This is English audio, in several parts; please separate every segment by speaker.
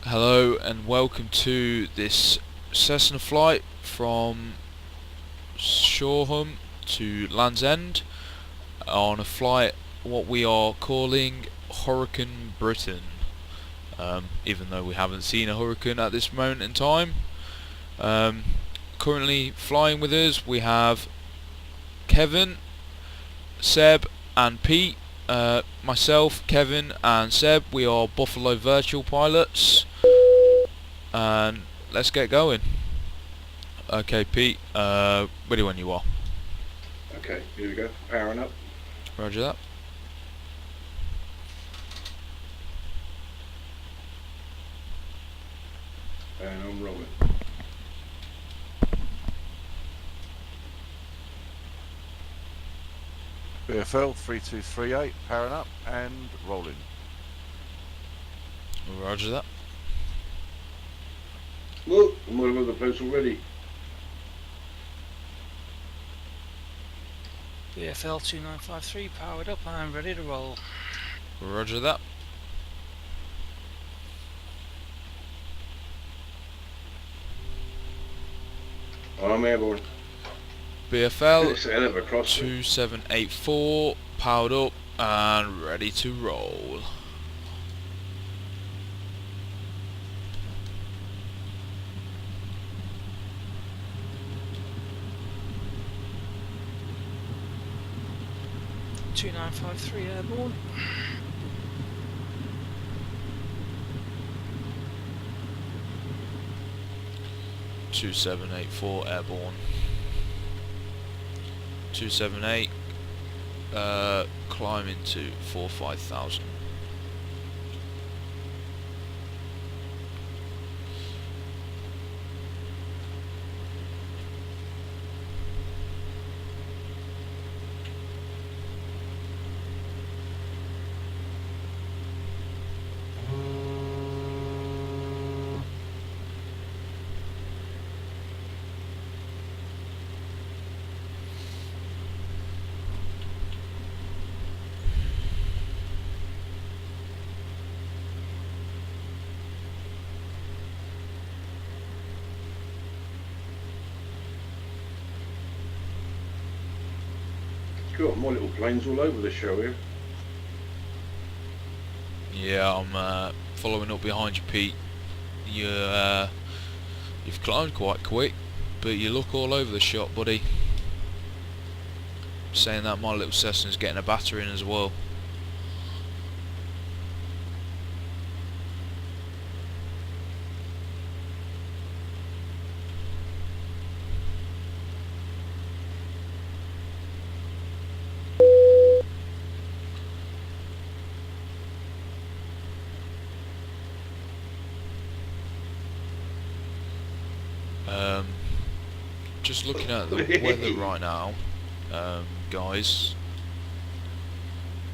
Speaker 1: Hello and welcome to this Cessna flight from Shoreham to Land's End on a flight what we are calling Hurricane Britain, even though we haven't seen a hurricane at this moment in time. Currently flying with us we have Kevin, Seb and Pete. Myself, Kevin and Seb, we are Buffalo virtual pilots, and let's get going. Okay Pete, ready when you are.
Speaker 2: Okay, here we go, powering up.
Speaker 1: Roger that.
Speaker 2: And I'm rolling.
Speaker 3: BFL 3238, powering up and rolling.
Speaker 1: Roger that.
Speaker 2: Look, I'm all over the place already.
Speaker 4: BFL 2953 powered up and ready to roll.
Speaker 1: Roger that.
Speaker 2: I'm airborne.
Speaker 1: BFL
Speaker 2: It's a hell of a crosswind.
Speaker 1: 2784, powered up and ready to roll.
Speaker 4: Two 953 airborne.
Speaker 1: Two 784 airborne. 278, climb into 45,000.
Speaker 2: Got more little planes all over the show here.
Speaker 1: Yeah, I'm following up behind you, Pete. You've climbed quite quick, but you look all over the shop, buddy. Saying that, my little Cessna's getting a battering as well. Just looking at the weather right now, guys,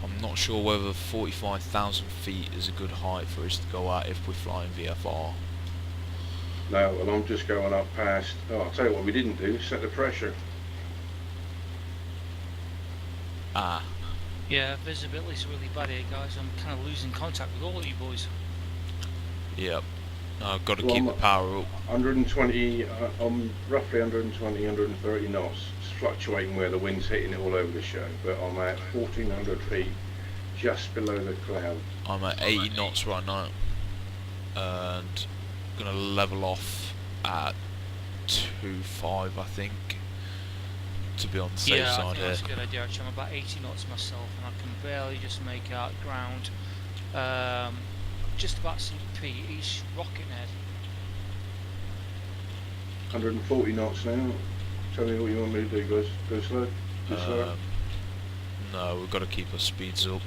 Speaker 1: I'm not sure whether 45,000 feet is a good height for us to go at if we're flying VFR.
Speaker 2: No, well I'm just going up past, I'll tell you what we didn't do, set the pressure.
Speaker 1: Ah,
Speaker 4: Yeah, visibility's really bad here, guys. I'm kind of losing contact with all of you boys.
Speaker 1: yep. I've got to
Speaker 2: Well,
Speaker 1: keep
Speaker 2: I'm
Speaker 1: the power up.
Speaker 2: 120, I'm roughly 120, 130 knots. It's fluctuating where the wind's hitting it all over the show, but I'm at 1400 feet, just below the cloud.
Speaker 1: I'm at 80 knots right now, and gonna level off at 2.5, I think, to be on the safe
Speaker 4: Yeah, I
Speaker 1: side
Speaker 4: think
Speaker 1: here.
Speaker 4: that's a good idea. Actually, I'm about 80 knots myself, and I can barely just make out ground. Just about CP, he's rocking head.
Speaker 2: 140 knots now. Tell me what you want me to do, guys. Go slow. Go slower.
Speaker 1: No, we've got to keep our speeds up.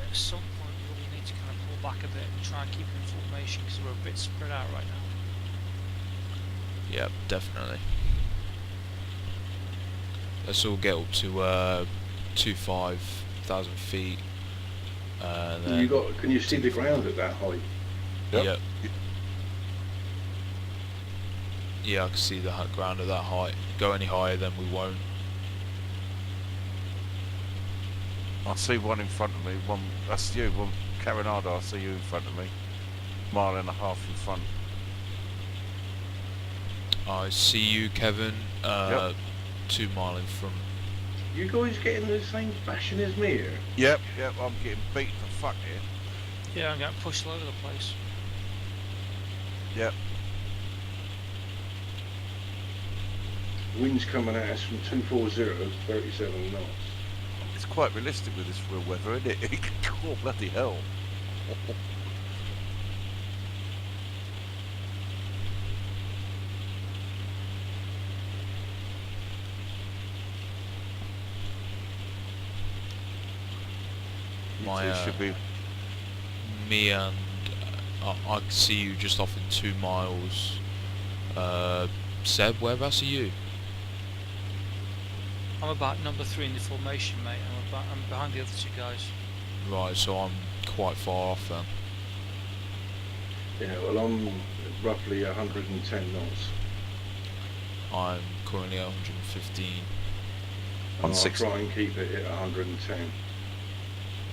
Speaker 4: At some point, we really need to kind of pull back a bit and try and keep in formation because we're a bit spread out right now.
Speaker 1: Yep, definitely. let's all get up to 25,000 feet.
Speaker 2: You got? Can you see the ground at that height?
Speaker 3: Yep.
Speaker 1: Yep. Yeah, I can see the ground at that height. Go any higher, then we won't.
Speaker 3: I see one in front of me. One, that's you. One, Carinado, I see you in front of me. Mile and a half in front.
Speaker 1: I see you, Kevin.
Speaker 3: Yep.
Speaker 1: 2 mile in front.
Speaker 2: You guys getting the same bashing as me here?
Speaker 3: Yep, I'm getting beat to fuck here.
Speaker 4: Yeah, I'm getting pushed all over the place.
Speaker 3: Yep.
Speaker 2: Wind's coming at us from 240, 37 knots.
Speaker 3: It's quite realistic with this real weather, isn't it? Oh, bloody hell. You
Speaker 1: My,
Speaker 3: two should be.
Speaker 1: Me and I can see you just off in 2 miles. Seb, whereabouts are you?
Speaker 4: I'm about number 3 in the formation, mate. I'm behind the other 2 guys.
Speaker 1: Right, so I'm quite far off then.
Speaker 2: Yeah, well, I'm roughly 110 knots.
Speaker 1: I'm currently at 115.
Speaker 2: And I'll
Speaker 3: 160.
Speaker 2: try and keep it at 110.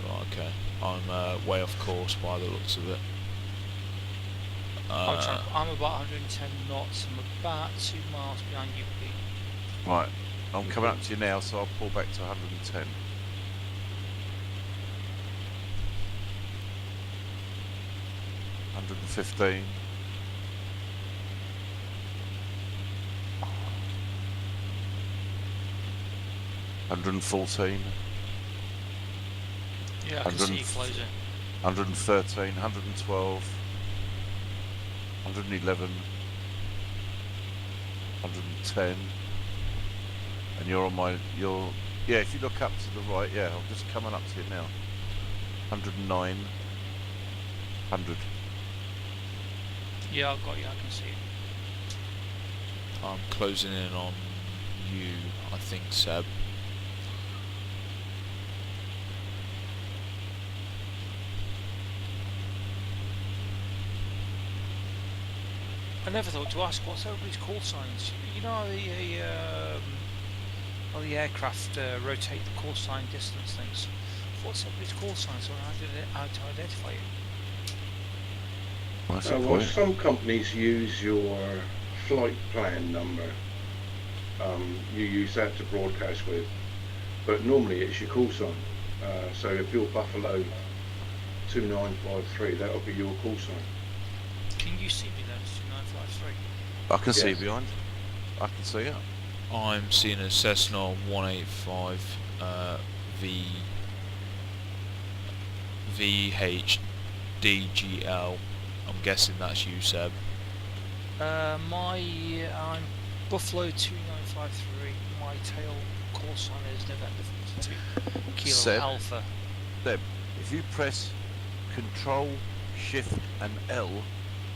Speaker 1: Right, okay. I'm way off course by the looks of it.
Speaker 4: I'm about 110 knots. I'm about 2 miles behind you, Pete.
Speaker 3: Right. I'm coming up to you now, so I'll pull back to 110. $115. $114.
Speaker 4: Yeah, I can see you closing.
Speaker 3: 113, 112, 111, 110, and you're on my, yeah, if you look up to the right, yeah, I'm just coming up to you now. 109, 100.
Speaker 4: Yeah, I've got you, I can see it.
Speaker 1: I'm closing in on you, I think, Seb.
Speaker 4: I never thought to ask what's everybody's call signs. You know how the aircraft rotate the call sign distance things. What's everybody's call signs so how to identify it?
Speaker 3: That's a
Speaker 2: Well,
Speaker 3: point.
Speaker 2: some companies use your flight plan number. You use that to broadcast with, but normally it's your call sign. So if you're Buffalo 2953, that'll be your call sign.
Speaker 4: Can you see me then? It's 2953.
Speaker 3: I can see
Speaker 2: Yes.
Speaker 3: behind. I can see it.
Speaker 1: I'm seeing a Cessna 185 VHDGL. I'm guessing that's you, Seb.
Speaker 4: I'm Buffalo 2953. My tail call sign is November 52 Kilo
Speaker 3: Seb?
Speaker 4: Alpha.
Speaker 3: Seb, if you press Control, Shift and L,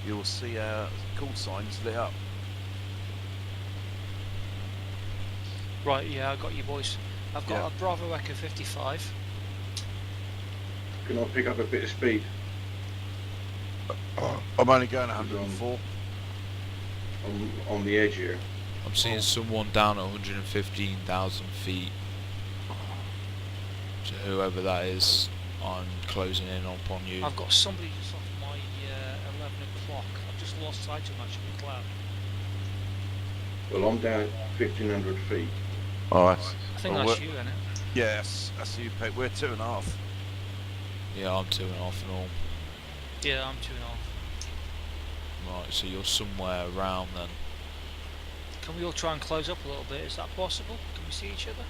Speaker 3: you'll see our call signs lit up.
Speaker 4: Right, yeah, I got you boys. I've got
Speaker 3: Yeah.
Speaker 4: a Bravo Echo 55.
Speaker 2: Can I pick up a bit of speed?
Speaker 3: I'm only going 104.
Speaker 2: On the edge here.
Speaker 1: I'm seeing someone down at 115,000 feet. So whoever that is, I'm closing in upon you.
Speaker 4: I've got somebody just off my 11 o'clock. I've just lost sight of much in the cloud.
Speaker 2: Well, I'm down at 1,500 feet.
Speaker 3: Alright.
Speaker 4: I think that's you, isn't it?
Speaker 3: Yes, that's you, Pete. We're 2.5.
Speaker 1: Yeah, I'm 2.5 and all.
Speaker 4: Yeah, I'm 2.5.
Speaker 1: Right, so you're somewhere around then.
Speaker 4: Can we all try and close up a little bit? Is that possible? Can we see each other?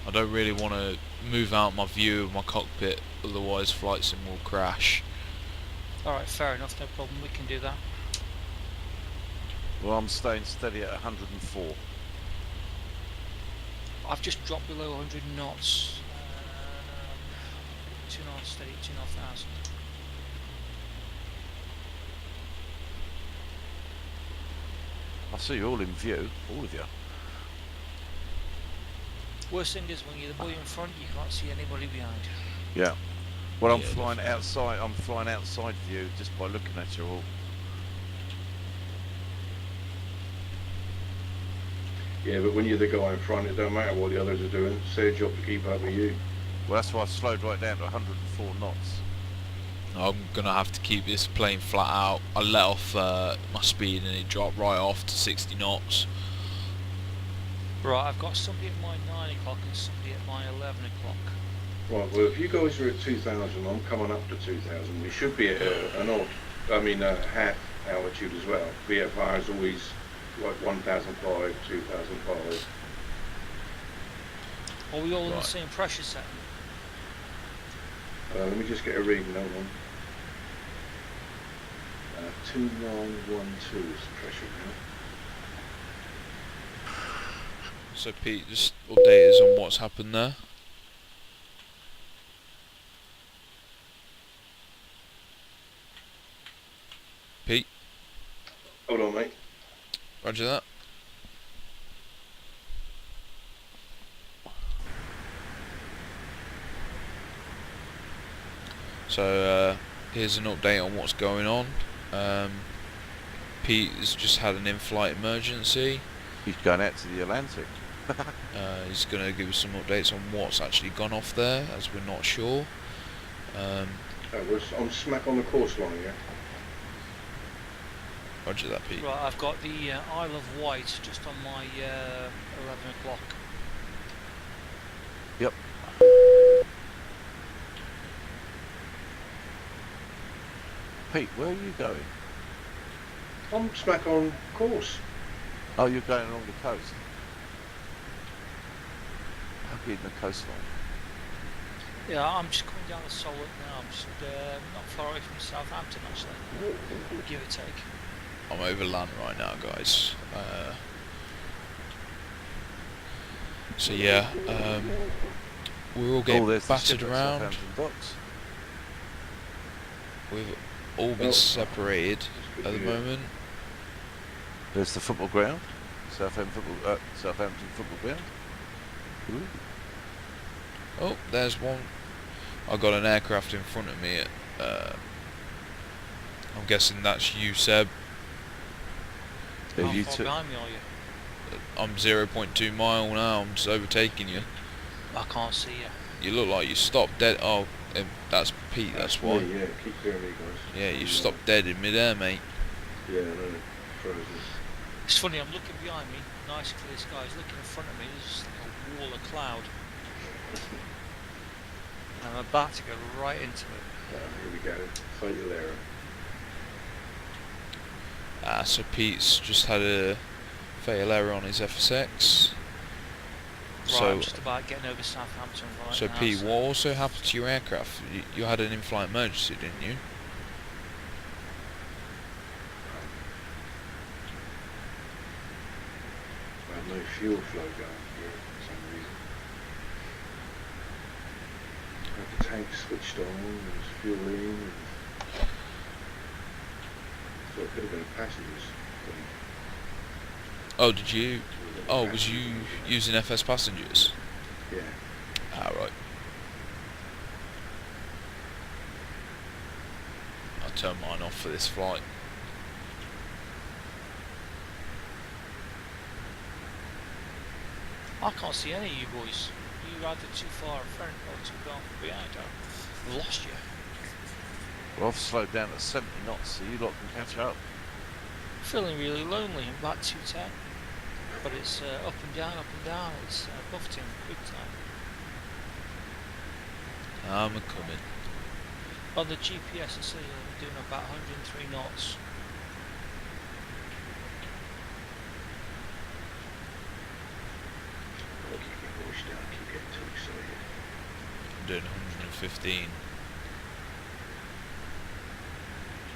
Speaker 1: I don't really want to move out my view of my cockpit, otherwise flight sim will crash.
Speaker 4: Alright, fair enough, no problem, we can do that.
Speaker 3: Well, I'm staying steady at 104.
Speaker 4: I've just dropped below 100 knots. 2 knots steady, 2,500.
Speaker 3: I see you all in view, all of you.
Speaker 4: Worst thing is when you're the boy in front, you can't see anybody behind.
Speaker 3: Yeah. Well, I'm
Speaker 1: Yeah,
Speaker 3: flying
Speaker 1: definitely.
Speaker 3: outside. I'm flying outside view just by looking at you all.
Speaker 2: Yeah, but when you're the guy in front, it don't matter what the others are doing. It's their job to keep up with you.
Speaker 3: Well, that's why I slowed right down to 104 knots.
Speaker 1: I'm gonna have to keep this plane flat out. I let off my speed and it dropped right off to 60 knots.
Speaker 4: Right, I've got somebody at my 9 o'clock and somebody at my 11 o'clock.
Speaker 2: Right, well, if you guys are at 2,000, I'm coming up to 2,000. We should be at a half altitude as well. VFR is always like 1,005, 2,005.
Speaker 4: Are we all in the
Speaker 1: Right.
Speaker 4: same pressure setting?
Speaker 2: Let me just get a reading, hold on. 2912 is the pressure now.
Speaker 1: So Pete, just update us on what's happened there. Pete,
Speaker 2: Hold on, mate.
Speaker 1: roger that. So here's an update on what's going on. Pete has just had an in-flight emergency.
Speaker 3: He's going out to the Atlantic.
Speaker 1: He's going to give us some updates on what's actually gone off there, as we're not sure.
Speaker 2: I'm smack on the course line, yeah?
Speaker 1: Roger that, Pete.
Speaker 4: Right, I've got the Isle of Wight just on my 11 o'clock.
Speaker 3: Yep. Pete, where are you going?
Speaker 2: I'm smack on course.
Speaker 3: Oh, you're going along the coast. How big the coastline?
Speaker 4: Yeah, I'm just coming down the Solent now. I'm just not far away from Southampton, actually. Give or take.
Speaker 1: I'm over land right now, guys. So yeah, we're all getting
Speaker 3: there's the
Speaker 1: battered
Speaker 3: ship at
Speaker 1: around.
Speaker 3: Southampton docks.
Speaker 1: We've all been separated at the moment.
Speaker 3: There's the football ground, Southampton football ground. Ooh.
Speaker 1: Oh, there's one. I got an aircraft in front of me. I'm guessing that's you, Seb.
Speaker 3: Yeah,
Speaker 4: How
Speaker 3: you
Speaker 4: far
Speaker 3: took.
Speaker 4: behind me are you?
Speaker 1: I'm 0.2 mile now. I'm just overtaking you.
Speaker 4: I can't see you.
Speaker 1: You look like you stopped dead. Oh, that's Pete. That's why.
Speaker 2: Me, yeah, keep clearing me, guys.
Speaker 1: Yeah, you stopped dead in midair, mate.
Speaker 2: Yeah, no, frozen.
Speaker 4: It's funny, I'm looking behind me, nice clear skies, looking in front of me, there's just like a wall of cloud. And I'm about to go right into it.
Speaker 2: Here we go. Fatal error.
Speaker 1: So Pete's just had a fatal error on his FSX.
Speaker 4: Right,
Speaker 1: So,
Speaker 4: I'm just about getting over Southampton right
Speaker 1: so
Speaker 4: now.
Speaker 1: Pete, what also happened to your aircraft? You had an in-flight emergency, didn't you?
Speaker 2: I had no fuel flow going here for some reason. Had the tank switched on, there was fuel in, and so it could have been passengers.
Speaker 1: Oh, did you? Oh, was you using FS passengers?
Speaker 2: Yeah.
Speaker 1: Ah, right. I'll turn mine off for this flight.
Speaker 4: I can't see any of you boys. You're either too far in front or too far behind. I've lost you.
Speaker 3: Well, I've slowed down to 70 knots, so you lot can catch up.
Speaker 4: Feeling really lonely, I'm about 210. But it's up and down, it's buffeting big time.
Speaker 1: I'm coming.
Speaker 4: On the GPS it says I'm doing about 103 knots.
Speaker 2: I'll keep your voice down, keep getting too excited.
Speaker 1: I'm doing 115.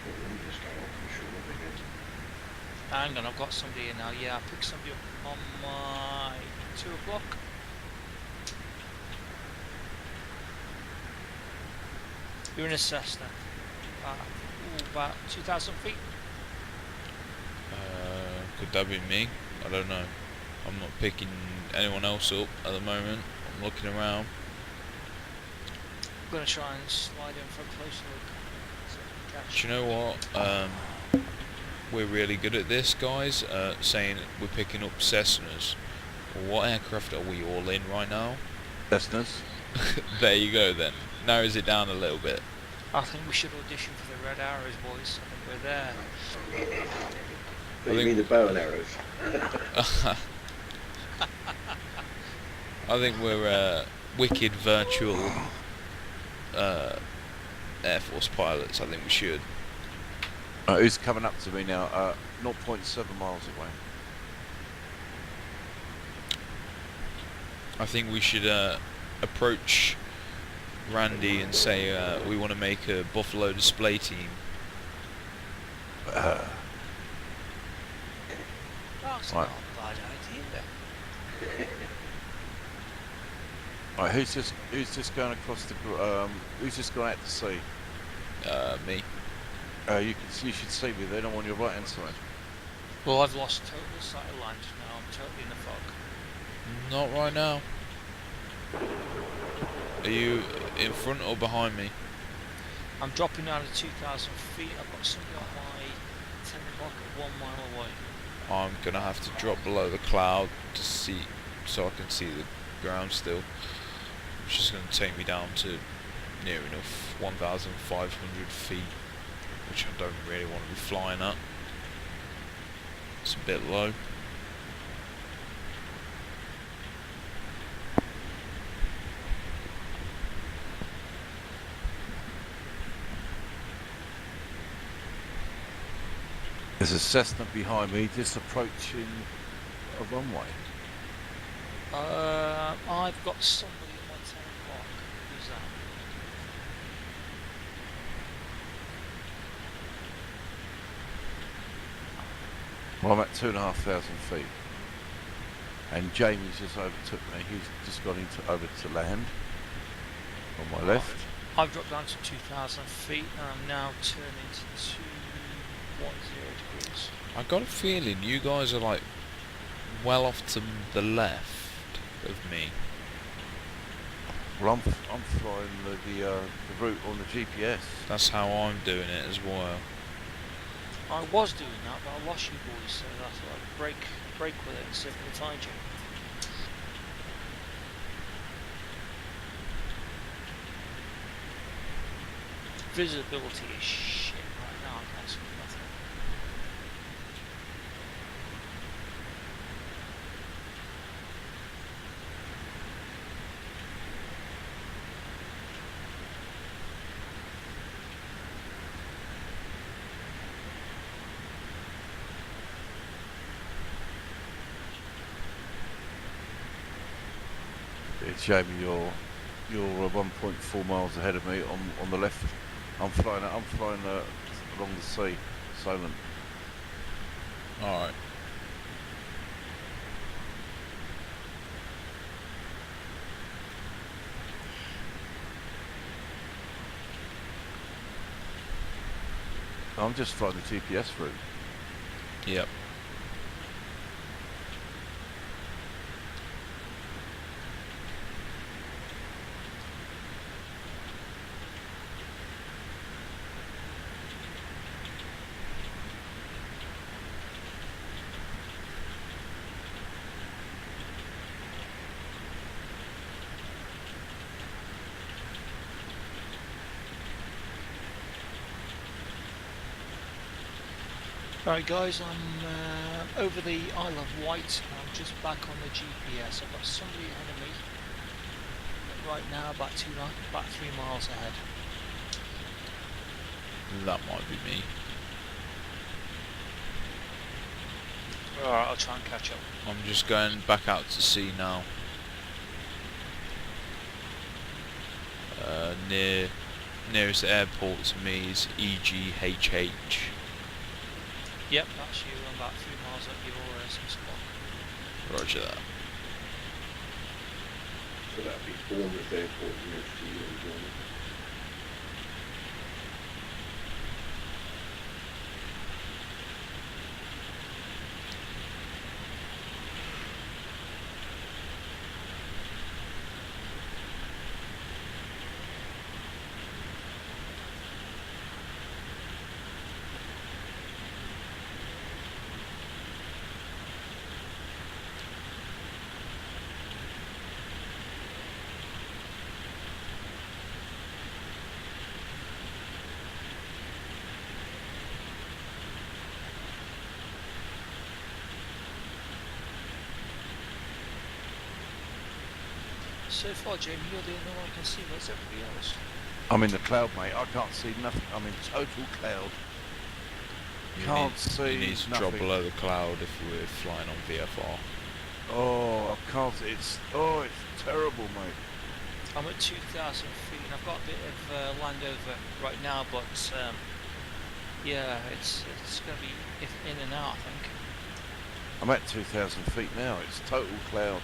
Speaker 2: Well, let me just go off and show up again.
Speaker 4: Hang on, I've got somebody here now. Yeah, I picked somebody up on my 2 o'clock. You're in a Cessna. About 2,000 feet.
Speaker 1: Could that be me? I don't know. I'm not picking anyone else up at the moment. I'm looking around.
Speaker 4: I'm going to try and slide in for a closer look. So I can catch.
Speaker 1: Do you know what? We're really good at this, guys. Saying we're picking up Cessnas. What aircraft are we all in right now?
Speaker 3: Cessnas.
Speaker 1: There you go then. Narrows it down a little bit.
Speaker 4: I think we should audition for the Red Arrows, boys. I think we're there.
Speaker 2: What do you mean the bow and arrows?
Speaker 1: I think we're wicked virtual Air Force pilots. I think we should.
Speaker 3: Who's coming up to me now? 0.7 miles away.
Speaker 1: I think we should approach Randy and say we want to make a Buffalo display team.
Speaker 4: That's
Speaker 3: Right.
Speaker 4: not a bad idea.
Speaker 3: Right, who's just going across the who's just gone out to sea?
Speaker 1: Me.
Speaker 3: You should see me then. I'm on your right hand side.
Speaker 4: Well, I've lost total sight of land now. I'm totally in the fog.
Speaker 1: Not right now. Are you in front or behind me?
Speaker 4: I'm dropping down to 2,000 feet. I've got somebody on my 10 o'clock at 1 mile away.
Speaker 1: I'm gonna have to drop below the cloud to see, so I can see the ground still. Which is gonna take me down to near enough 1,500 feet, which I don't really want to be flying at. It's a bit low.
Speaker 3: There's a Cessna behind me, just approaching a runway.
Speaker 4: I've got somebody at my 10 o'clock. Who's that?
Speaker 3: Well, I'm at 2,500 feet, and Jamie's just overtook me. He's just gone over to land on my left.
Speaker 4: I've dropped down to 2,000 feet and I'm now turning to 210 degrees.
Speaker 1: I got a feeling you guys are like well off to the left of me.
Speaker 3: Well, I'm flying the route on the GPS.
Speaker 1: That's how I'm doing it as well.
Speaker 4: I was doing that, but I lost you boys, so I thought I'd break with it and see if I can find you. Visibility is shit right now, I can't see nothing.
Speaker 3: Jamie, you're 1.4 miles ahead of me on the left. I'm flying along the sea, silent.
Speaker 1: Alright.
Speaker 3: I'm just flying the GPS route.
Speaker 1: Yep.
Speaker 4: Alright guys, I'm over the Isle of Wight. I'm just back on the GPS. I've got somebody ahead of me. Right now, about 3 miles ahead.
Speaker 1: That might be me.
Speaker 4: Alright, I'll try and catch up.
Speaker 1: I'm just going back out to sea now. Nearest airport to me is EGHH.
Speaker 4: Yep, that's you. I'm about 3 miles up your 6 o'clock.
Speaker 1: Roger that.
Speaker 2: So that'd be Bournemouth Airport next to you in Bournemouth.
Speaker 4: So far, Jamie, you're the only one I can see. Where's everybody else?
Speaker 3: I'm in the cloud, mate. I can't see nothing. I'm in total cloud. Can't see
Speaker 1: You need to
Speaker 3: nothing.
Speaker 1: drop below the cloud if we're flying on VFR.
Speaker 3: Oh, I can't. It's terrible, mate.
Speaker 4: I'm at 2,000 feet, and I've got a bit of land over right now, but yeah, it's going to be in and out, I think.
Speaker 3: I'm at 2,000 feet now. It's total cloud.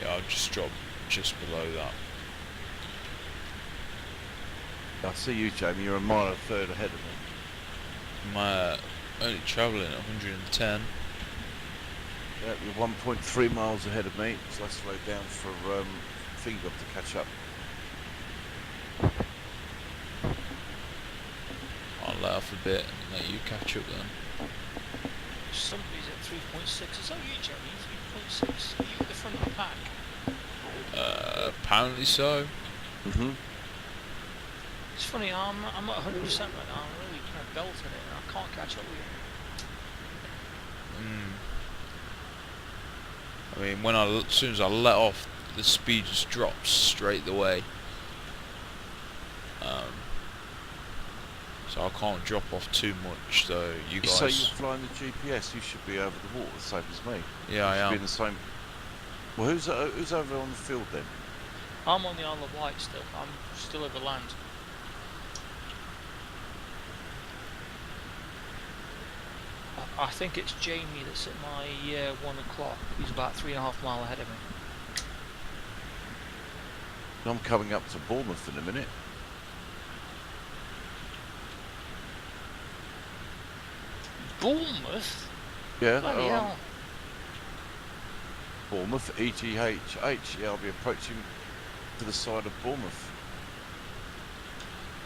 Speaker 1: Yeah, I'll just drop just below that.
Speaker 3: I see you, Jamie. You're a mile and a third ahead of me.
Speaker 1: I'm only travelling at 110.
Speaker 3: Yeah, you're 1.3 miles ahead of me, so I slowed down for Finger to catch up.
Speaker 1: I'll let off a bit and let you catch up then.
Speaker 4: Somebody's at 3.6. Is that you, Jamie? 3.6. Are you at the front of the pack?
Speaker 1: Apparently so.
Speaker 4: It's funny, I'm at 100% right now. I'm really kind of belting it, and I can't catch up with you.
Speaker 1: I mean, as soon as I let off, the speed just drops straight away. So I can't drop off too much. So you guys.
Speaker 3: So you're flying the GPS. You should be over the water, the same as me.
Speaker 1: Yeah, I am.
Speaker 3: Be in the same. Well, who's over on the field then?
Speaker 4: I'm on the Isle of Wight still. I'm still over land. I think it's Jamie that's at my 1 o'clock. He's about 3.5 miles ahead of me.
Speaker 3: I'm coming up to Bournemouth in a minute.
Speaker 4: Bournemouth?
Speaker 3: Yeah.
Speaker 4: Bloody hell.
Speaker 3: Bournemouth, EGHH. Yeah, I'll be approaching to the side of Bournemouth.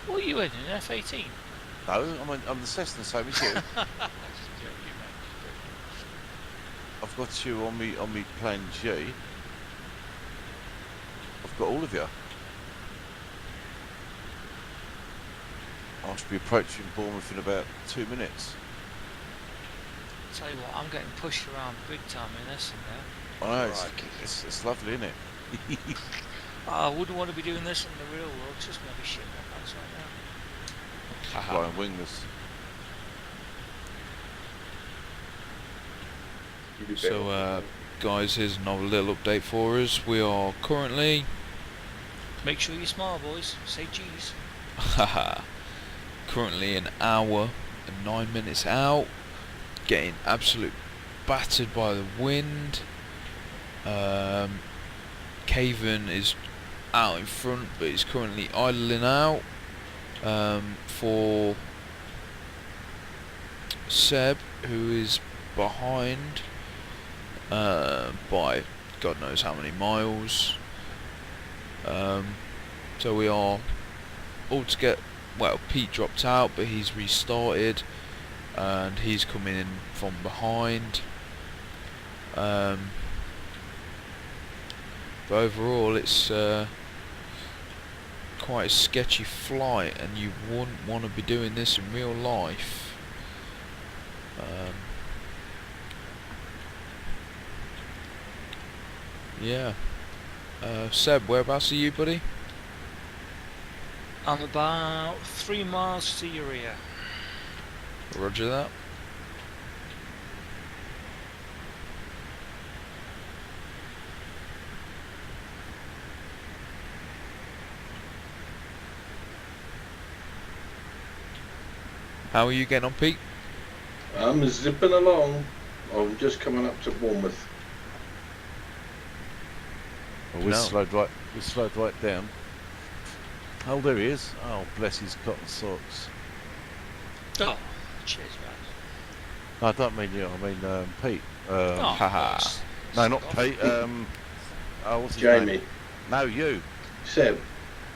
Speaker 4: What are you in, an F-18?
Speaker 3: No, I'm the Cessna, same as you. I've got you on me plane G. I've got all of you. I should be approaching Bournemouth in about 2 minutes.
Speaker 4: Tell you what, I'm getting pushed around big time in this and that.
Speaker 3: I know, it's lovely, isn't it?
Speaker 4: I wouldn't want to be doing this in the real world. It's just going to be shit my pants right now.
Speaker 3: Flying wingless.
Speaker 1: So, guys, here's another little update for us. We are currently.
Speaker 4: Make sure you smile, boys. Say cheese.
Speaker 1: Currently an hour and 9 minutes out, getting absolute battered by the wind. Kavan is out in front, but he's currently idling out for Seb, who is behind by God knows how many miles. So we are all to get. Well, Pete dropped out, but he's restarted, and he's coming in from behind. But overall, it's quite a sketchy flight, and you wouldn't want to be doing this in real life. Yeah. Seb, whereabouts are you, buddy?
Speaker 4: I'm about 3 miles to your rear.
Speaker 1: Roger that. How are you getting on, Pete?
Speaker 2: I'm zipping along. I'm just coming up to Bournemouth.
Speaker 3: Well, we slowed right down. Oh, there he is. Oh, bless his cotton socks.
Speaker 4: Oh, cheers, man.
Speaker 3: No, I don't mean you. I mean Pete.
Speaker 4: Haha.
Speaker 3: No, not Pete. What's his
Speaker 2: Jamie.
Speaker 3: name? No, you.
Speaker 2: Seb.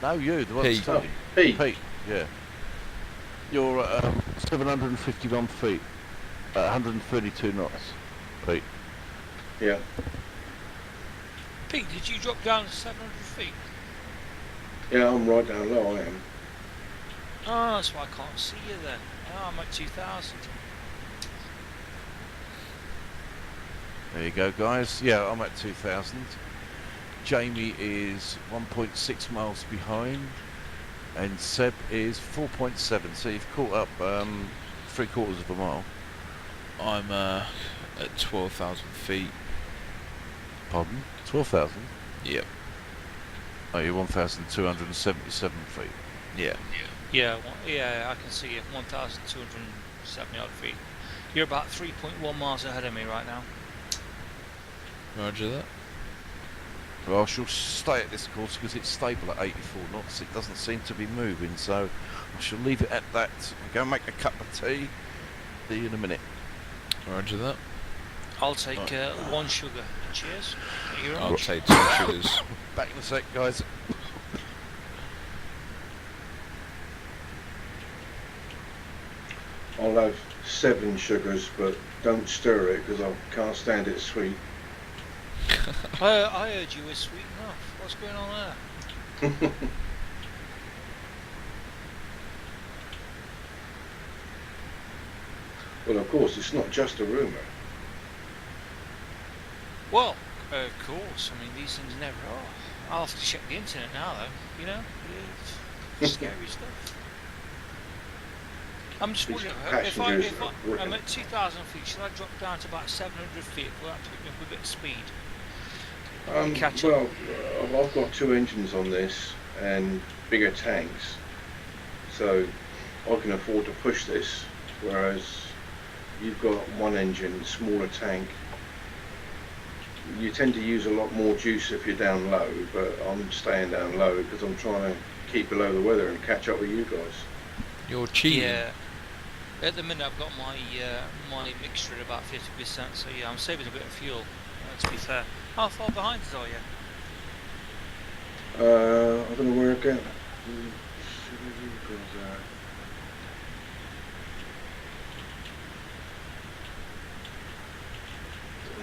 Speaker 3: No, you. The one
Speaker 1: Pete.
Speaker 3: that's
Speaker 2: Pete.
Speaker 3: Pete. Yeah. You're at 751 feet. 132 knots. Pete.
Speaker 2: Yeah.
Speaker 4: Pete, did you drop down to 700 feet?
Speaker 2: Yeah, I'm right down low, I am.
Speaker 4: Oh, that's why I can't see you then. Oh, I'm at 2,000.
Speaker 3: There you go, guys. Yeah, I'm at 2,000. Jamie is 1.6 miles behind, and Seb is 4.7. So you've caught up 3/4 of a mile.
Speaker 1: I'm at 12,000 feet.
Speaker 3: Pardon? 12,000?
Speaker 1: Yep.
Speaker 3: Oh, you're 1,277 feet.
Speaker 1: Yeah.
Speaker 4: Yeah, yeah, I can see you. 1,270 odd feet. You're about 3.1 miles ahead of me right now.
Speaker 1: Roger that.
Speaker 3: Well, I shall stay at this course because it's stable at 84 knots. It doesn't seem to be moving, so I shall leave it at that. I'll go make a cup of tea. See you in a minute.
Speaker 1: Roger that.
Speaker 4: I'll take one sugar. Cheers. You're
Speaker 1: I'll
Speaker 4: on.
Speaker 1: take 2 sugars.
Speaker 3: Back in a sec, guys.
Speaker 2: I'll have 7 sugars, but don't stir it because I can't stand it sweet.
Speaker 4: I heard you were sweet enough. What's going on there?
Speaker 2: Well, of course, it's not just a rumour.
Speaker 4: Well, of course. I mean, these things never are. I'll have to check the internet now, though. You know, it's scary stuff. I'm just
Speaker 2: These
Speaker 4: wondering
Speaker 2: passengers
Speaker 4: if
Speaker 2: are
Speaker 4: I'm
Speaker 2: brilliant.
Speaker 4: at 2,000 feet. Should I drop down to about 700 feet? Will that put me up a bit of speed? Catch up.
Speaker 2: Well, I've got 2 engines on this and bigger tanks, so I can afford to push this, whereas you've got 1 engine, smaller tank. You tend to use a lot more juice if you're down low, but I'm staying down low because I'm trying to keep below the weather and catch up with you guys.
Speaker 1: You're cheating.
Speaker 4: Yeah. At the minute, I've got my my mixture at about 50%, so yeah, I'm saving a bit of fuel. To be fair, how far behind are you?
Speaker 2: I don't know where again.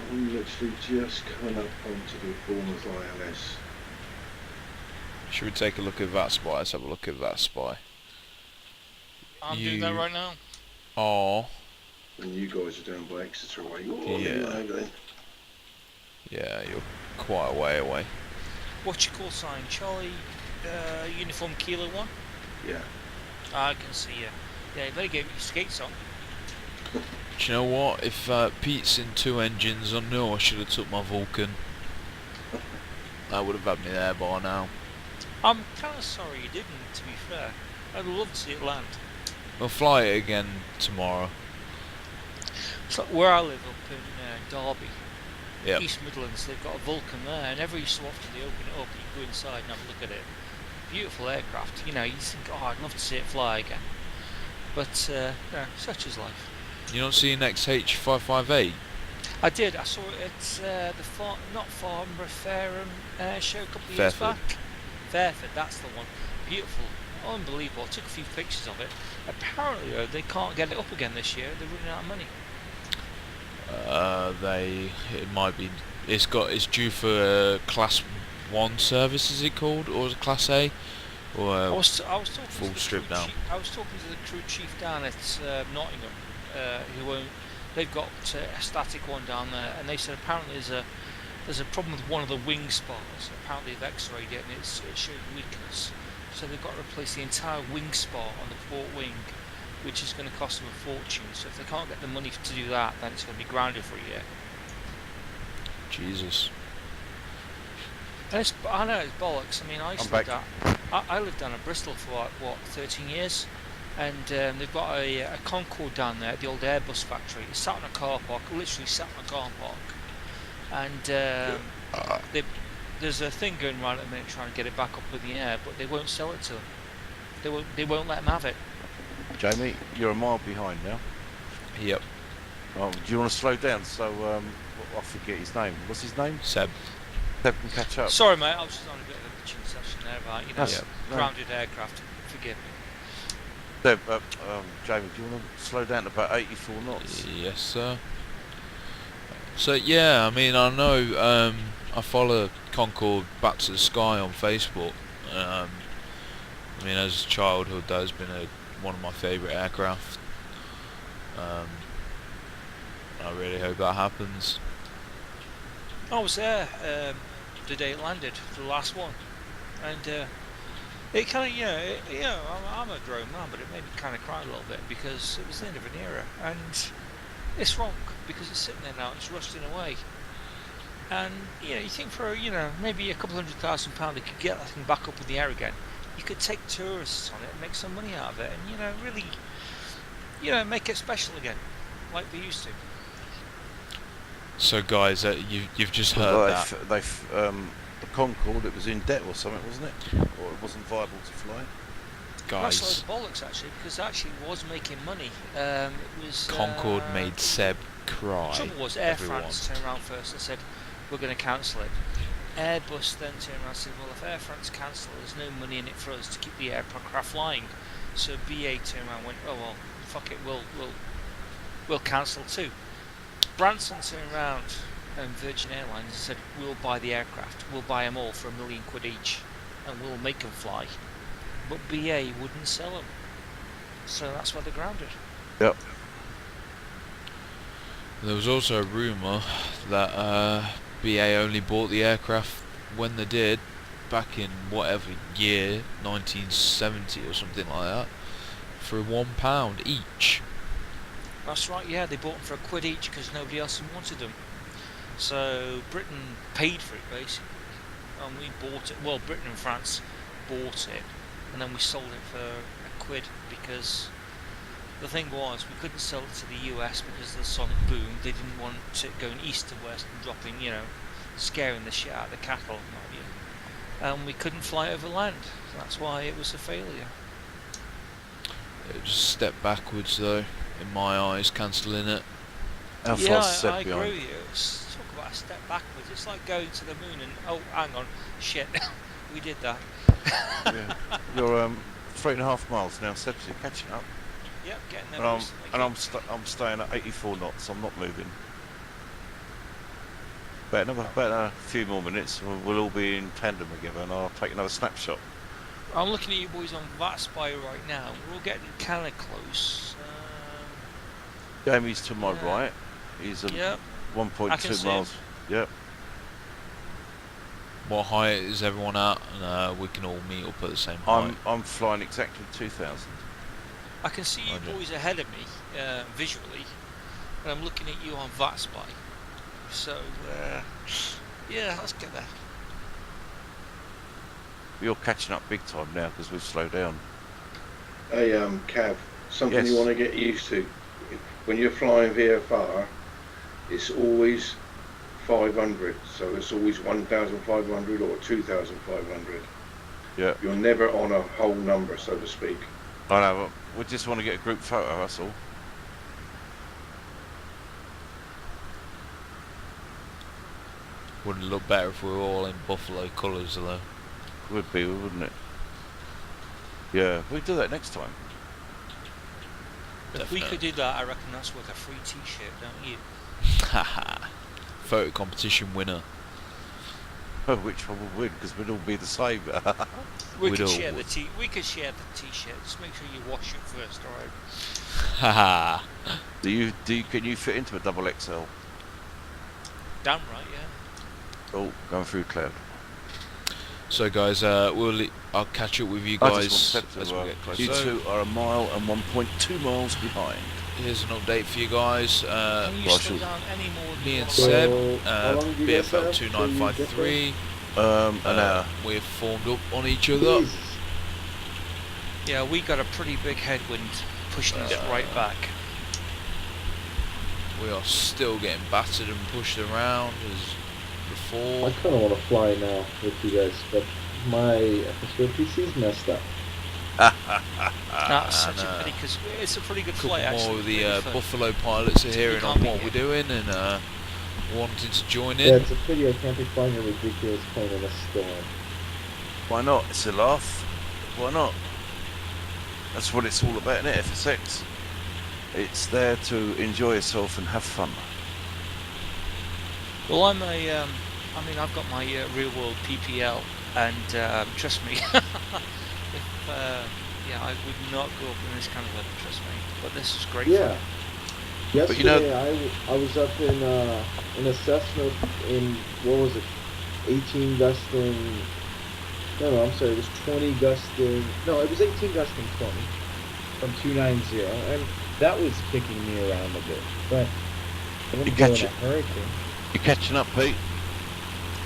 Speaker 2: I'm literally just coming up onto the Bournemouth ILS.
Speaker 1: Should we take a look at that spy? Let's have a look at that spy.
Speaker 4: I'm doing that right now.
Speaker 1: Oh.
Speaker 2: And you guys are down by Exeter way.
Speaker 1: Yeah. Yeah, you're quite a way away.
Speaker 4: What's your call sign? Charlie Uniform Kilo 1?
Speaker 2: Yeah.
Speaker 4: I can see you. Yeah, you better get your skates on.
Speaker 1: Do you know what? If Pete's in 2 engines, I know I should have took my Vulcan. That would have had me there by now.
Speaker 4: I'm kind of sorry you didn't, to be fair. I'd love to see it land.
Speaker 1: We'll fly it again tomorrow.
Speaker 4: So where I live up in Derby,
Speaker 1: Yep.
Speaker 4: East Midlands, they've got a Vulcan there, and every so often they open it up and you go inside and have a look at it. Beautiful aircraft, you know, you think, oh, I'd love to see it fly again. But, no, such is life.
Speaker 1: You don't see an XH558?
Speaker 4: I did, I saw it at not Farnborough, Fareham show a couple of years
Speaker 1: Fairford.
Speaker 4: back. Fairford, that's the one. Beautiful, unbelievable. I took a few pictures of it. Apparently, they can't get it up again this year, they're running out of money.
Speaker 1: It's due for Class 1 service, is it called? Or is it Class A? Or
Speaker 4: I was talking
Speaker 1: full
Speaker 4: to the
Speaker 1: strip
Speaker 4: crew
Speaker 1: down.
Speaker 4: I was talking to the crew chief down at Nottingham, they've got a static one down there, and they said apparently there's a problem with one of the wing spars. Apparently they've x-rayed it and it's showing weakness, so they've got to replace the entire wing spar on the port wing, which is going to cost them a fortune. So if they can't get the money to do that, then it's going to be grounded for a year.
Speaker 1: Jesus.
Speaker 4: And I know it's bollocks. I mean, I used to live down. I lived down in Bristol for like, 13 years, and they've got a Concorde down there at the old Airbus factory. It's sat in a car park, literally sat in a car park, and there's a thing going around at the minute trying to get it back up in the air, but they won't sell it to them. They won't let them have it.
Speaker 3: Jamie, you're a mile behind now.
Speaker 1: Yep.
Speaker 3: Oh, do you want to slow down? So I forget his name. What's his name?
Speaker 1: Seb.
Speaker 3: Seb can catch up.
Speaker 4: Sorry, mate. I was just on a bit of a bitching session there about
Speaker 3: That's-
Speaker 4: grounded aircraft. Forgive me.
Speaker 3: Seb, Jamie, do you want to slow down to about 84 knots?
Speaker 1: Yes, sir. So yeah, I mean, I know I follow Concorde Back to the Sky on Facebook. I mean, as childhood, that has been one of my favourite aircraft. I really hope that happens.
Speaker 4: I was there the day it landed, the last one, and it kind of, I'm a drone man, but it made me kind of cry a little bit because it was the end of an era, and it's wrong because it's sitting there now, it's rusting away, and you think for maybe a couple £100,000 they could get that thing back up in the air again. You could take tourists on it and make some money out of it, and really, make it special again, like they used to.
Speaker 1: So guys, you've just heard that.
Speaker 3: The Concorde, it was in debt or something, wasn't it? Or it wasn't viable to fly.
Speaker 1: Guys,
Speaker 4: that's like bollocks actually, because it actually was making money. It was
Speaker 1: Concorde made Seb cry.
Speaker 4: The trouble was Air France turned around first and said we're going to cancel it. Airbus then turned around and said, well, if Air France cancel, there's no money in it for us to keep the aircraft flying. So BA turned around and went, oh well, fuck it, we'll cancel too. Branson turned around and Virgin Airlines said, we'll buy the aircraft, we'll buy them all for £1 million each, and we'll make them fly. But BA wouldn't sell them, so that's why they're grounded.
Speaker 3: Yep.
Speaker 1: There was also a rumour that BA only bought the aircraft when they did, back in whatever year, 1970 or something like that, for £1 each.
Speaker 4: That's right, yeah, they bought them for £1 each because nobody else wanted them. So Britain paid for it basically, and we bought it. Well, Britain and France bought it, and then we sold it for £1 because the thing was we couldn't sell it to the US because of the sonic boom. They didn't want it going east to west and dropping, scaring the shit out of the cattle, and we couldn't fly over land. That's why it was a failure.
Speaker 1: It was a step backwards though, in my eyes, cancelling it.
Speaker 3: How
Speaker 4: yeah,
Speaker 3: fast
Speaker 4: I agree with you. Talk about a step backwards. It's like going to the moon and, oh, hang on, shit, we did that.
Speaker 3: Yeah. You're 3.5 miles now, Seb, so you're catching up.
Speaker 4: Yep, getting there.
Speaker 3: I'm staying at 84 knots, I'm not moving. About a few more minutes, we'll all be in tandem together and I'll take another snapshot.
Speaker 4: I'm looking at you boys on that spy right now. We're all getting kind of close.
Speaker 3: Jamie's to my right. He's at
Speaker 4: yep.
Speaker 3: 1.2 miles. Yep.
Speaker 1: What height is everyone at? And we can all meet up at the same height.
Speaker 3: I'm flying exactly 2,000.
Speaker 4: I can see you boys ahead of me visually, and I'm looking at you on that spy. So yeah, let's get there.
Speaker 3: You're catching up big time now because we've slowed down.
Speaker 2: Hey, Cav, something
Speaker 3: Yes.
Speaker 2: you want to get used to. When you're flying VFR, it's always 500, so it's always 1,500 or 2,500.
Speaker 3: Yeah.
Speaker 2: You're never on a whole number, so to speak.
Speaker 3: I know, we just want to get a group photo, that's all.
Speaker 1: Wouldn't it look better if we were all in buffalo colours though?
Speaker 3: Would be, wouldn't it? Yeah, we'll do that next time.
Speaker 4: If we could do that, I reckon that's worth a free T-shirt, don't you?
Speaker 1: Haha. Photo competition winner.
Speaker 3: Oh, which one will win? Because we'd all be the same.
Speaker 4: We
Speaker 1: We'd
Speaker 4: could
Speaker 1: all-
Speaker 4: share the T-shirt. Just make sure you wash it first, alright?
Speaker 1: Haha.
Speaker 3: Can you fit into a double XL?
Speaker 4: Damn right, yeah.
Speaker 3: Oh, going through cloud.
Speaker 1: So guys, I'll catch up with you
Speaker 3: I
Speaker 1: guys
Speaker 3: just want
Speaker 1: as
Speaker 3: to
Speaker 1: we get closer.
Speaker 3: you two are 1 mile and 1.2 miles behind.
Speaker 1: Here's an update for you guys.
Speaker 4: Can you
Speaker 3: well,
Speaker 4: slow
Speaker 3: sure.
Speaker 4: down any more than
Speaker 1: Me
Speaker 4: you
Speaker 1: and
Speaker 4: want?
Speaker 1: Seb,
Speaker 5: how long do you guys
Speaker 1: BFL
Speaker 5: have till you get
Speaker 1: 2953.
Speaker 3: An hour.
Speaker 1: We're formed up on each other.
Speaker 5: Jesus.
Speaker 4: Yeah, we got a pretty big headwind pushing us right back.
Speaker 1: We are still getting battered and pushed around as before.
Speaker 5: I kind of want to fly now with you guys, but my atmosphere PC's messed up.
Speaker 4: That's such a pity because it's a pretty good
Speaker 1: Couple
Speaker 4: flight
Speaker 1: more
Speaker 4: actually.
Speaker 1: of the
Speaker 4: really fun.
Speaker 1: Buffalo pilots are hearing
Speaker 4: can't
Speaker 1: on
Speaker 4: beat
Speaker 1: what
Speaker 4: it.
Speaker 1: we're doing and wanting to join
Speaker 5: Yeah,
Speaker 1: in.
Speaker 5: it's a pity I can't be flying a ridiculous plane in a storm.
Speaker 3: Why not? It's a laugh. Why not? That's what it's all about, isn't it, FSX? It's there to enjoy yourself and have fun.
Speaker 4: Well, I've got my real world PPL, and trust me, I would not go up in this kind of weather, trust me. But this is great
Speaker 5: Yeah.
Speaker 4: fun.
Speaker 5: Yesterday
Speaker 3: But you know-
Speaker 5: I was up in a Cessna in, what was it, 18 gusting. No, I'm sorry. It was 20 gusting. No, it was 18 gusting 20 from 290, and that was kicking me around a bit. But I wouldn't go in a hurricane.
Speaker 3: You're catching up, Pete.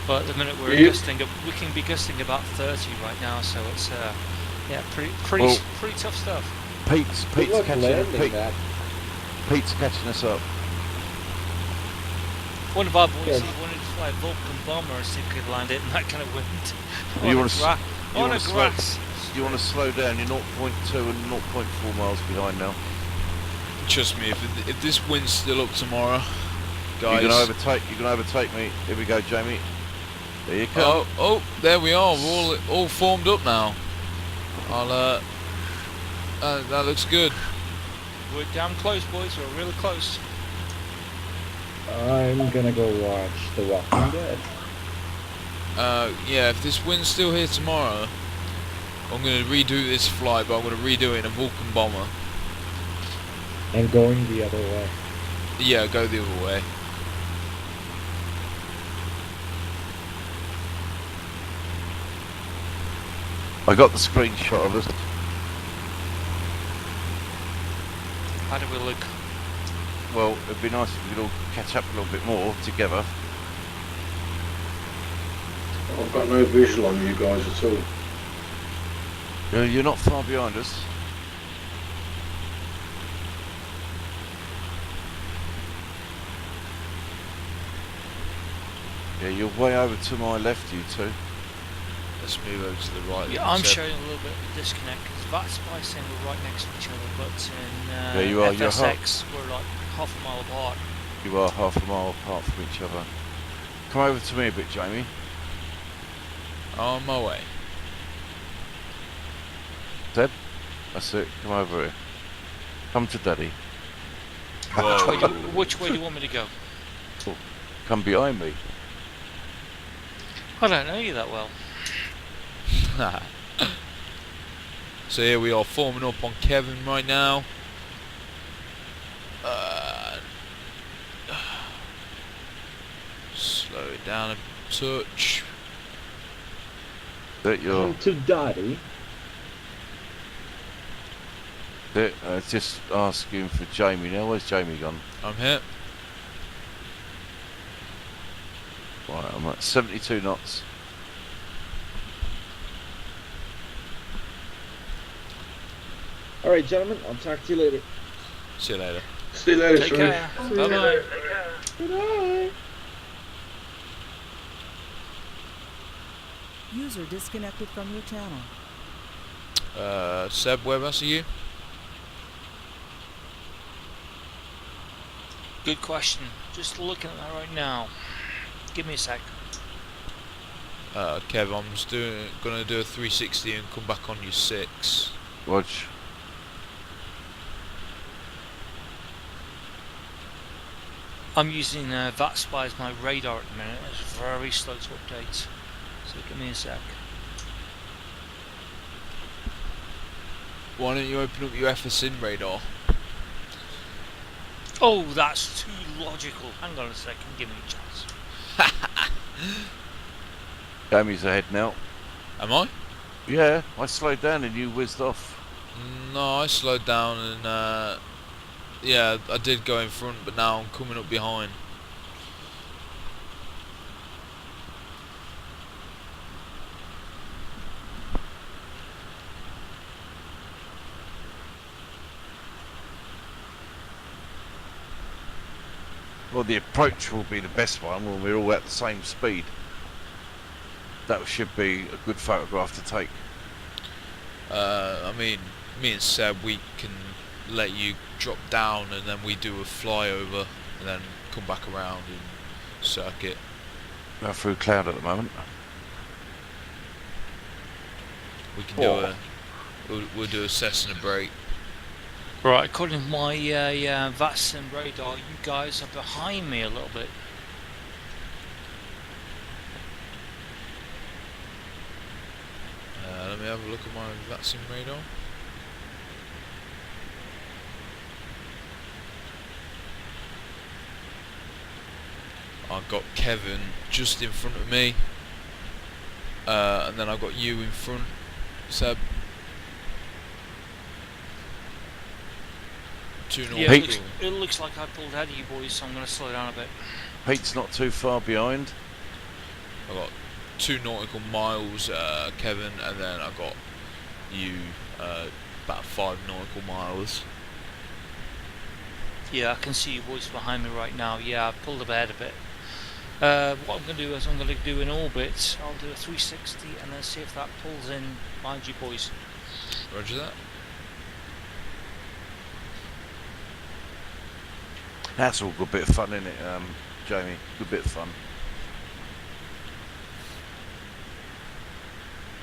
Speaker 4: But at the minute we can be gusting about 30 right now, so it's yeah, pretty tough stuff.
Speaker 3: Pete's catching us up.
Speaker 4: One of our boys, he wanted to fly a Vulcan bomber and see if he could land it in that kind of wind.
Speaker 3: You want to
Speaker 4: grass.
Speaker 3: You want to slow down? You're 0.2 and 0.4 miles behind now.
Speaker 1: Trust me, if this wind's still up tomorrow, guys.
Speaker 3: You're gonna overtake me. Here we go, Jamie. There you go.
Speaker 1: Oh, there we are. We're all formed up now. That looks good.
Speaker 4: We're damn close, boys. We're really close.
Speaker 5: I'm gonna go watch The Walking Dead.
Speaker 1: Yeah, if this wind's still here tomorrow, I'm gonna redo this flight, but I'm gonna redo it in a Vulcan bomber.
Speaker 5: And going the other way.
Speaker 1: Yeah, go the other way.
Speaker 3: I got the screenshot of us.
Speaker 4: How do we look?
Speaker 3: Well, it'd be nice if we could all catch up a little bit more together.
Speaker 2: I've got no visual on you guys at all.
Speaker 3: You're not far behind us. Yeah, you're way over to my left, you two.
Speaker 1: Let's move over to the right.
Speaker 4: Yeah, I'm showing a little bit of a disconnect because that's by saying we're right next to each other, but in
Speaker 3: there you are,
Speaker 4: FSX we're like half a mile apart.
Speaker 3: You are half a mile apart from each other. Come over to me a bit, Jamie.
Speaker 1: On my way.
Speaker 3: Seb, that's it. Come over here. Come to Daddy.
Speaker 4: Which way do you want me to go?
Speaker 3: Come behind me.
Speaker 4: I don't know you that well.
Speaker 1: So here we are forming up on Kevin right now. Slow it down a touch.
Speaker 5: Come to Daddy.
Speaker 3: Just asking for Jamie now. Where's Jamie gone?
Speaker 1: I'm here.
Speaker 3: Right, I'm at 72 knots.
Speaker 5: Alright, gentlemen, I'll talk to you later.
Speaker 1: See you later.
Speaker 2: See you later,
Speaker 4: Take
Speaker 2: Sue.
Speaker 4: care. Bye-bye.
Speaker 5: Good night.
Speaker 6: User disconnected from your channel.
Speaker 1: Seb, whereabouts are you?
Speaker 4: Good question. Just looking at that right now. Give me a sec.
Speaker 1: Kev, I'm just gonna do a 360 and come back on you 6.
Speaker 3: Watch.
Speaker 4: I'm using VATSPY as my radar at the minute. It's very slow to update. So give me a sec.
Speaker 1: Why don't you open up your FSIN radar?
Speaker 4: Oh, that's too logical. Hang on a second. Give me a chance.
Speaker 3: Jamie's ahead now.
Speaker 1: Am I?
Speaker 3: Yeah, I slowed down and you whizzed off.
Speaker 1: No, I slowed down and yeah, I did go in front, but now I'm coming up behind.
Speaker 3: Well, the approach will be the best one when we're all at the same speed. That should be a good photograph to take.
Speaker 1: I mean, me and Seb, we can let you drop down and then we do a flyover and then come back around and circuit.
Speaker 3: Go through cloud at the moment.
Speaker 1: We can do we'll do a Cessna break.
Speaker 4: Right, according to my VATSIM radar, you guys are behind me a little bit.
Speaker 1: Let me have a look at my VATSIM radar. I've got Kevin just in front of me and then I've got you in front, Seb. 2
Speaker 4: Yeah,
Speaker 1: nautical.
Speaker 4: it looks like I pulled ahead of you boys, so I'm going to slow down a bit.
Speaker 3: Pete's not too far behind.
Speaker 1: I've got 2 nautical miles, Kevin, and then I've got you about 5 nautical miles.
Speaker 4: Yeah, I can see you boys behind me right now. Yeah, I've pulled ahead a bit. What I'm going to do is I'm going to do an orbit. I'll do a 360 and then see if that pulls in behind you boys.
Speaker 1: Roger that.
Speaker 3: That's all good bit of fun, isn't it, Jamie? Good bit of fun.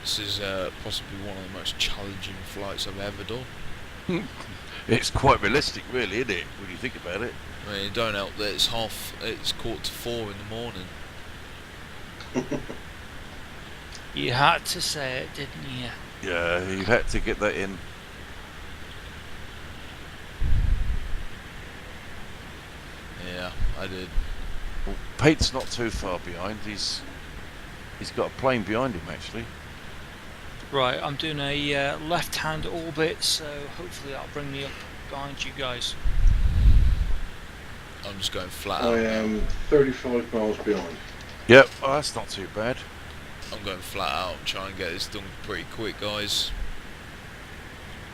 Speaker 1: This is possibly one of the most challenging flights I've ever done.
Speaker 3: It's quite realistic, really, isn't it? When you think about it.
Speaker 1: I mean, it don't help that it's 4:15 in the morning.
Speaker 4: You had to say it, didn't you?
Speaker 3: Yeah, you had to get that in.
Speaker 1: Yeah, I did.
Speaker 3: Well, Pete's not too far behind. He's got a plane behind him, actually.
Speaker 4: Right, I'm doing a left-hand orbit, so hopefully that'll bring me up behind you guys.
Speaker 1: I'm just going flat
Speaker 2: I
Speaker 1: out.
Speaker 2: am 35 miles behind.
Speaker 3: Yep, oh, that's not too bad.
Speaker 1: I'm going flat out, trying to get this done pretty quick, guys.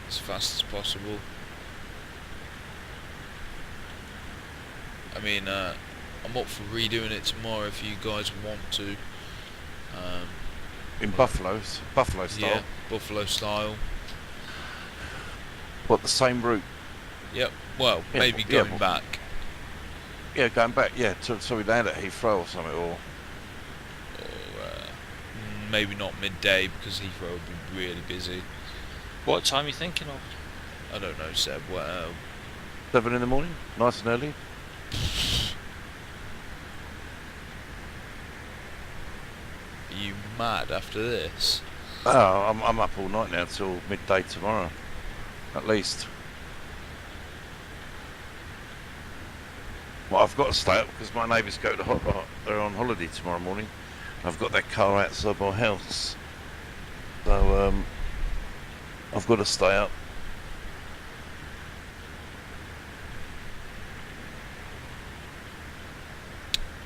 Speaker 1: As fast as possible. I mean, I'm up for redoing it tomorrow if you guys want to.
Speaker 3: In Buffalo style.
Speaker 1: Yeah, Buffalo style.
Speaker 3: What, the same route?
Speaker 1: Yep. Well,
Speaker 3: Yeah,
Speaker 1: maybe
Speaker 3: yeah,
Speaker 1: going back.
Speaker 3: Yeah, going back. Yeah, so we land at Heathrow or something, or
Speaker 1: Maybe not midday because Heathrow would be really busy.
Speaker 4: What time are you thinking of?
Speaker 1: I don't know, Seb. Well,
Speaker 3: 7 in the morning, nice and early.
Speaker 1: are you mad after this?
Speaker 3: Oh, I'm up all night now till midday tomorrow, at least. Well, I've got to stay up because my neighbours go to they're on holiday tomorrow morning. I've got their car outside my house, so I've got to stay up.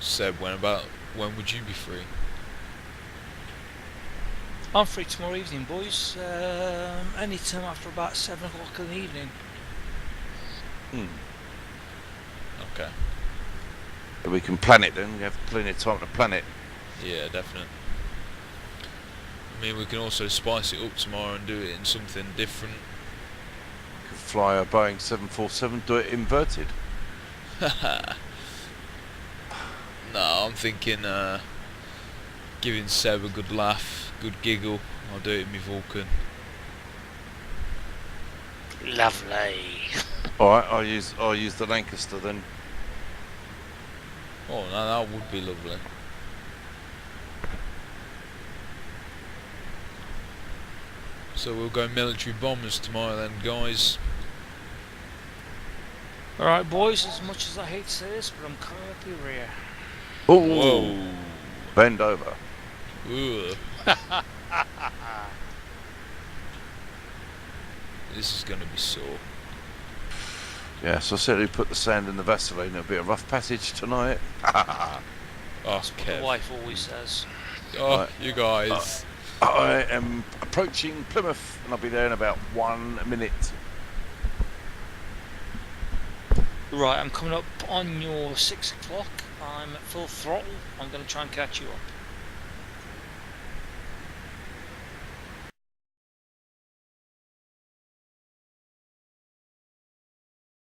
Speaker 1: Seb, when would you be free?
Speaker 4: I'm free tomorrow evening, boys. Any time after about 7 o'clock in the evening.
Speaker 1: Okay.
Speaker 3: But we can plan it then. We have plenty of time to plan it.
Speaker 1: Yeah, definitely. I mean, we can also spice it up tomorrow and do it in something different.
Speaker 3: We can fly a Boeing 747, do it inverted.
Speaker 1: No, I'm thinking giving Seb a good laugh, good giggle. I'll do it in my Vulcan.
Speaker 4: Lovely.
Speaker 3: All right, I'll use the Lancaster then.
Speaker 1: Oh, no, that would be lovely. So we'll go military bombers tomorrow then, guys.
Speaker 4: Alright, boys, as much as I hate to say this, but I'm coming up your rear.
Speaker 3: Oh, bend over.
Speaker 1: Ugh. This is going to be sore.
Speaker 3: Yeah, so I said we put the sand in the Vaseline. It'll be a rough passage tonight.
Speaker 1: Oh,
Speaker 4: That's what the
Speaker 1: Kev.
Speaker 4: wife always says.
Speaker 1: Oh,
Speaker 3: Right.
Speaker 1: you guys.
Speaker 3: I am approaching Plymouth, and I'll be there in about 1 minute.
Speaker 4: Right, I'm coming up on your 6 o'clock. I'm at full throttle. I'm going to try and catch you up.